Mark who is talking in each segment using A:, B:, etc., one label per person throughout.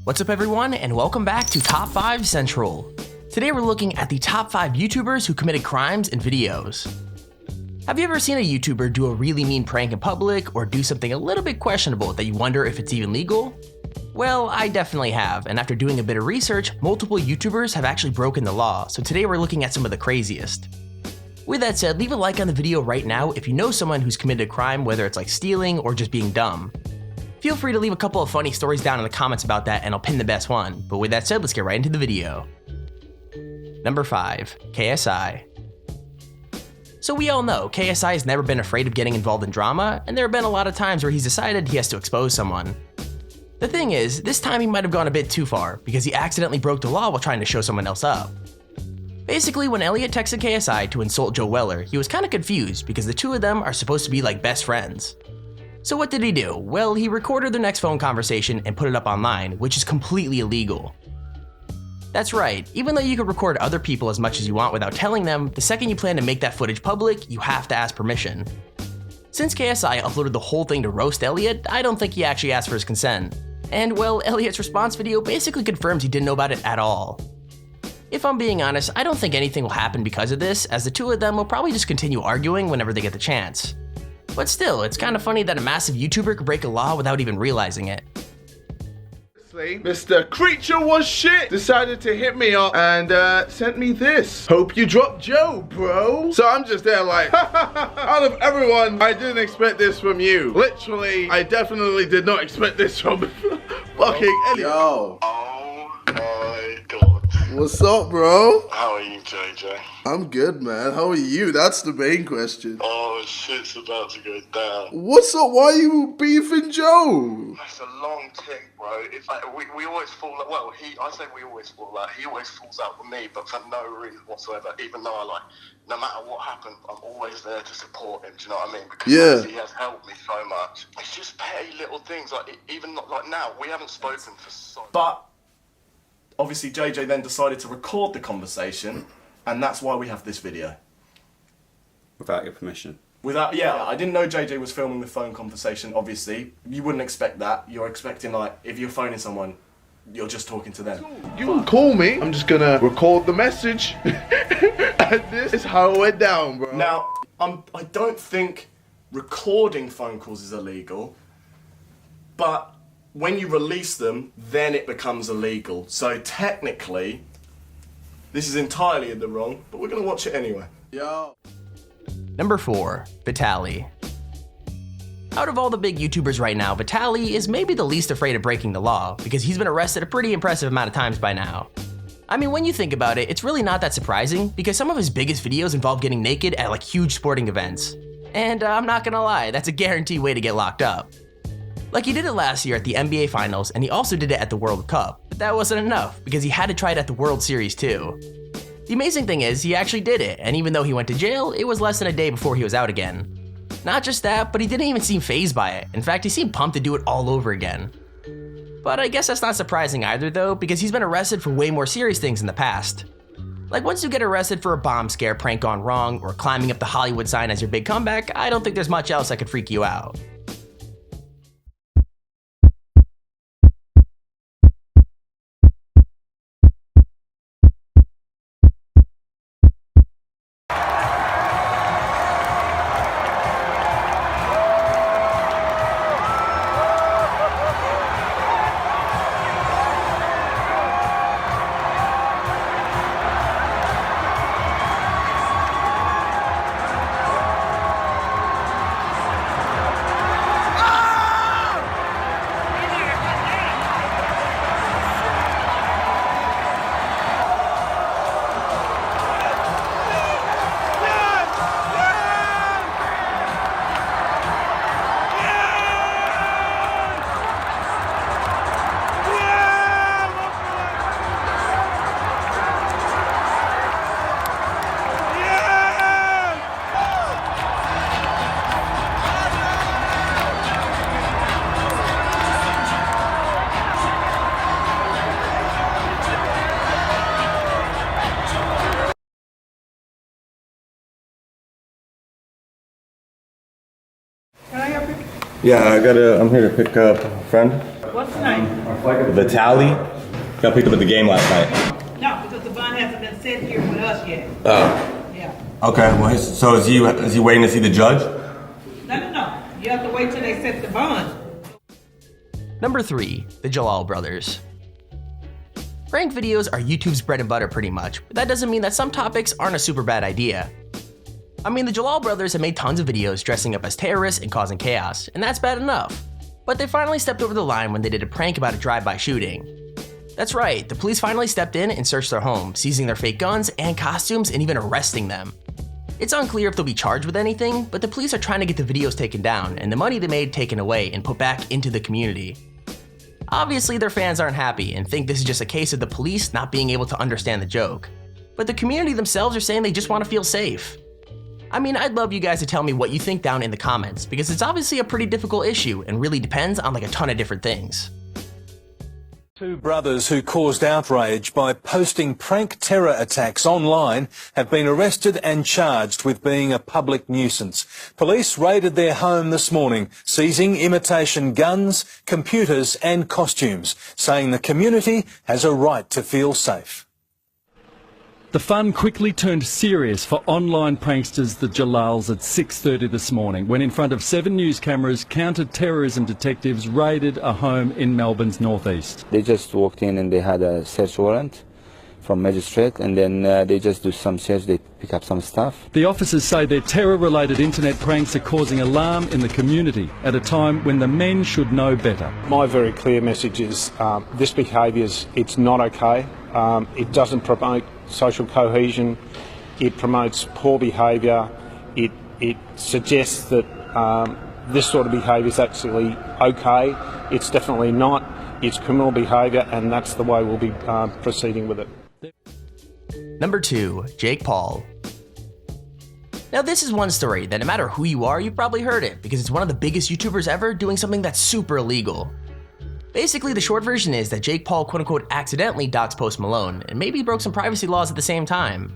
A: What's up everyone, and welcome back to Top 5 Central. Today we're looking at the top 5 YouTubers who committed crimes in videos. Have you ever seen a YouTuber do a really mean prank in public or do something a little bit questionable that you wonder if it's even legal? Well, I definitely have, and after doing a bit of research, multiple YouTubers have actually broken the law, so today we're looking at some of the craziest. With that said, leave a like on the video right now if you know someone who's committed a crime, whether it's like stealing or just being dumb. Feel free to leave a couple of funny stories down in the comments about that and I'll pin the best one, but with that said, let's get right into the video. Number 5, KSI. So we all know, KSI has never been afraid of getting involved in drama, and there have been a lot of times where he's decided he has to expose someone. The thing is, this time he might have gone a bit too far, because he accidentally broke the law while trying to show someone else up. Basically, when Elliot texted KSI to insult Joe Weller, he was kinda confused because the two of them are supposed to be like best friends. So what did he do? Well, he recorded their next phone conversation and put it up online, which is completely illegal. That's right, even though you can record other people as much as you want without telling them, the second you plan to make that footage public, you have to ask permission. Since KSI uploaded the whole thing to roast Elliot, I don't think he actually asked for his consent. And well, Elliot's response video basically confirms he didn't know about it at all. If I'm being honest, I don't think anything will happen because of this, as the two of them will probably just continue arguing whenever they get the chance. But still, it's kinda funny that a massive YouTuber could break a law without even realizing it.
B: Mr. Creature was shit decided to hit me up and sent me this. Hope you dropped Joe, bro. So I'm just there like, out of everyone, I didn't expect this from you. Literally, I definitely did not expect this from fucking Elliot.
C: Yo.
D: Oh my god.
C: What's up, bro?
D: How are you, JJ?
C: I'm good, man. How are you? That's the main question.
D: Oh, shit's about to go down.
C: What's up? Why are you beefing Joe?
D: That's a long thing, bro. It's like we always fall out. Well, I say we always fall out. He always falls out with me, but for no reason whatsoever. Even though no matter what happens, I'm always there to support him. Do you know what I mean? Because he has helped me so much. It's just petty little things. Even like now, we haven't spoken for so.
E: But obviously JJ then decided to record the conversation, and that's why we have this video.
F: Without your permission.
E: I didn't know JJ was filming the phone conversation, obviously. You wouldn't expect that. You're expecting, like, if you're phoning someone, you're just talking to them.
B: You can call me. I'm just gonna record the message. And this is how it went down, bro.
E: Now, I don't think recording phone calls is illegal, but when you release them, then it becomes illegal. So technically, this is entirely in the wrong, but we're gonna watch it anyway.
C: Yo.
A: Number 4, Vitali. Out of all the big YouTubers right now, Vitali is maybe the least afraid of breaking the law, because he's been arrested a pretty impressive amount of times by now. I mean, when you think about it, it's really not that surprising, because some of his biggest videos involve getting naked at like huge sporting events. And I'm not gonna lie, that's a guaranteed way to get locked up. Like he did it last year at the NBA Finals, and he also did it at the World Cup, but that wasn't enough, because he had to try it at the World Series too. The amazing thing is, he actually did it, and even though he went to jail, it was less than a day before he was out again. Not just that, but he didn't even seem fazed by it. In fact, he seemed pumped to do it all over again. But I guess that's not surprising either though, because he's been arrested for way more serious things in the past. Like once you get arrested for a bomb scare prank gone wrong, or climbing up the Hollywood sign as your big comeback, I don't think there's much else that could freak you out.
F: Yeah, I'm here to pick up a friend.
G: What's the name?
H: Vitali got picked up at the game last night.
G: No, because the bond hasn't been set here with us yet.
H: Oh.
G: Yeah.
H: Okay. Well, so is he waiting to see the judge?
G: No. You have to wait till they set the bond.
A: Number 3, the Jalal brothers. Prank videos are YouTube's bread and butter pretty much, but that doesn't mean that some topics aren't a super bad idea. I mean, the Jalal brothers have made tons of videos dressing up as terrorists and causing chaos, and that's bad enough. But they finally stepped over the line when they did a prank about a drive-by shooting. That's right, the police finally stepped in and searched their home, seizing their fake guns and costumes and even arresting them. It's unclear if they'll be charged with anything, but the police are trying to get the videos taken down and the money they made taken away and put back into the community. Obviously, their fans aren't happy and think this is just a case of the police not being able to understand the joke. But the community themselves are saying they just want to feel safe. I mean, I'd love you guys to tell me what you think down in the comments, because it's obviously a pretty difficult issue and really depends on like a ton of different things.
I: Two brothers who caused outrage by posting prank terror attacks online have been arrested and charged with being a public nuisance. Police raided their home this morning, seizing imitation guns, computers and costumes, saying the community has a right to feel safe.
J: The fun quickly turned serious for online pranksters the Jalals at 6:30 this morning when in front of 7 news cameras, counter-terrorism detectives raided a home in Melbourne's northeast.
K: They just walked in and they had a search warrant from magistrate, and then they just do some search, they pick up some stuff.
J: The officers say their terror-related internet pranks are causing alarm in the community at a time when the men should know better.
L: My very clear message is this behaviour, it's not okay. It doesn't promote social cohesion, it promotes poor behaviour, it suggests that this sort of behaviour is actually okay. It's definitely not. It's criminal behaviour, and that's the way we'll be proceeding with it.
A: Number 2, Jake Paul. Now this is one story that no matter who you are, you've probably heard it because it's one of the biggest YouTubers ever doing something that's super illegal. Basically, the short version is that Jake Paul quote-unquote accidentally doxed Post Malone and maybe broke some privacy laws at the same time.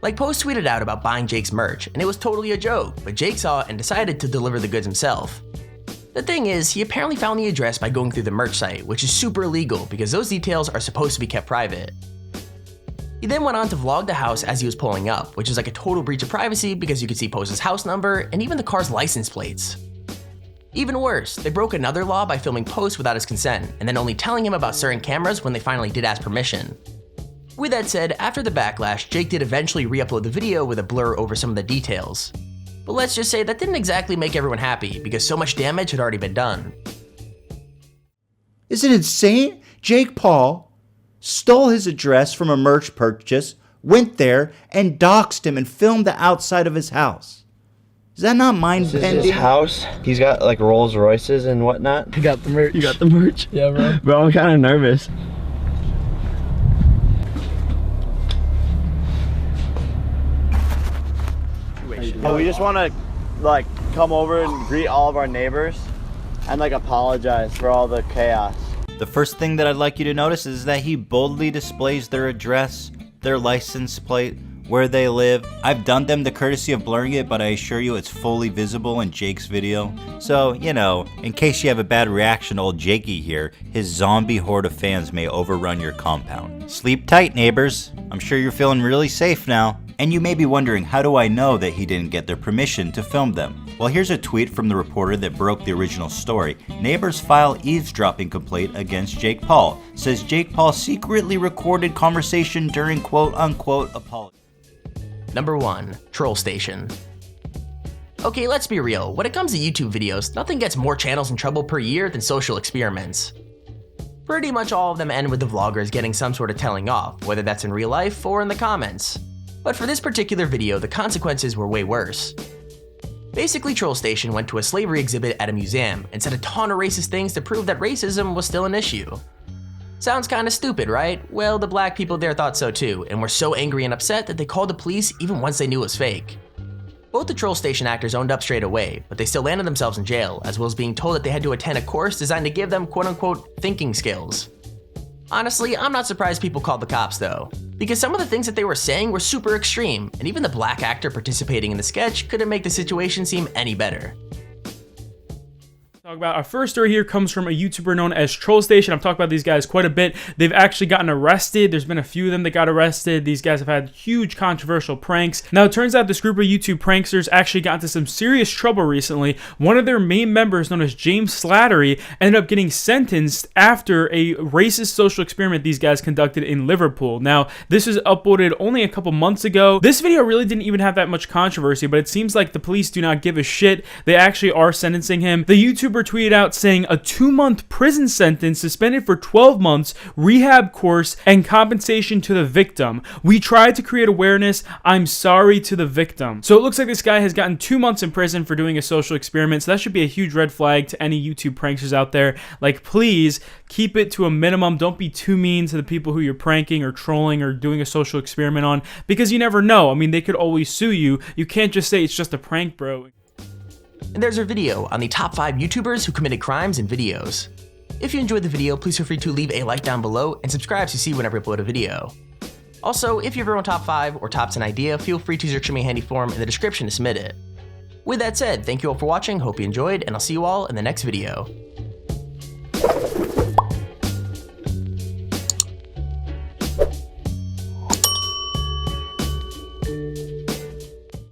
A: Like, Post tweeted out about buying Jake's merch, and it was totally a joke, but Jake saw it and decided to deliver the goods himself. The thing is, he apparently found the address by going through the merch site, which is super illegal because those details are supposed to be kept private. He then went on to vlog the house as he was pulling up, which is like a total breach of privacy because you could see Post's house number and even the car's license plates. Even worse, they broke another law by filming Post without his consent, and then only telling him about certain cameras when they finally did ask permission. With that said, after the backlash, Jake did eventually re-upload the video with a blur over some of the details. But let's just say that didn't exactly make everyone happy, because so much damage had already been done.
M: Isn't it insane? Jake Paul stole his address from a merch purchase, went there, and doxed him and filmed the outside of his house. Is that not mind-bending?
N: This is his house. He's got like Rolls Royces and whatnot.
O: You got the merch. You got the merch?
N: Yeah, bro. Bro, I'm kind of nervous. We just want to like come over and greet all of our neighbors and like apologize for all the chaos.
P: The first thing that I'd like you to notice is that he boldly displays their address, their license plate, where they live. I've done them the courtesy of blurring it, but I assure you it's fully visible in Jake's video. So, you know, in case you have a bad reaction to old Jakey here, his zombie horde of fans may overrun your compound. Sleep tight, neighbors. I'm sure you're feeling really safe now. And you may be wondering, how do I know that he didn't get their permission to film them? Well, here's a tweet from the reporter that broke the original story. Neighbors file eavesdropping complaint against Jake Paul. Says Jake Paul secretly recorded conversation during quote-unquote apology.
A: Number 1, Troll Station. Okay, let's be real. When it comes to YouTube videos, nothing gets more channels in trouble per year than social experiments. Pretty much all of them end with the vloggers getting some sort of telling off, whether that's in real life or in the comments. But for this particular video, the consequences were way worse. Basically, Troll Station went to a slavery exhibit at a museum and said a ton of racist things to prove that racism was still an issue. Sounds kinda stupid, right? Well, the black people there thought so too, and were so angry and upset that they called the police even once they knew it was fake. Both the Troll Station actors owned up straight away, but they still landed themselves in jail, as well as being told that they had to attend a course designed to give them quote-unquote thinking skills. Honestly, I'm not surprised people called the cops though, because some of the things that they were saying were super extreme, and even the black actor participating in the sketch couldn't make the situation seem any better.
O: Talk about our first story here comes from a YouTuber known as Troll Station. I've talked about these guys quite a bit. They've actually gotten arrested. There's been a few of them that got arrested. These guys have had huge controversial pranks. Now, it turns out this group of YouTube pranksters actually got into some serious trouble recently. One of their main members, known as James Slattery, ended up getting sentenced after a racist social experiment these guys conducted in Liverpool. Now, this was uploaded only a couple months ago. This video really didn't even have that much controversy, but it seems like the police do not give a shit. They actually are sentencing him. The YouTuber tweeted out saying a 2-month prison sentence, suspended for 12 months, rehab course, and compensation to the victim. We tried to create awareness. I'm sorry to the victim. So it looks like this guy has gotten 2 months in prison for doing a social experiment. So that should be a huge red flag to any YouTube pranksters out there. Like, please keep it to a minimum. Don't be too mean to the people who you're pranking or trolling or doing a social experiment on, because you never know. I mean, they could always sue you. You can't just say it's just a prank, bro.
A: And there's our video on the top 5 YouTubers who committed crimes in videos. If you enjoyed the video, please feel free to leave a like down below and subscribe to see whenever I upload a video. Also, if you have your own top 5 or top 10 idea, feel free to use our Show Me Handy form in the description to submit it. With that said, thank you all for watching, hope you enjoyed, and I'll see you all in the next video.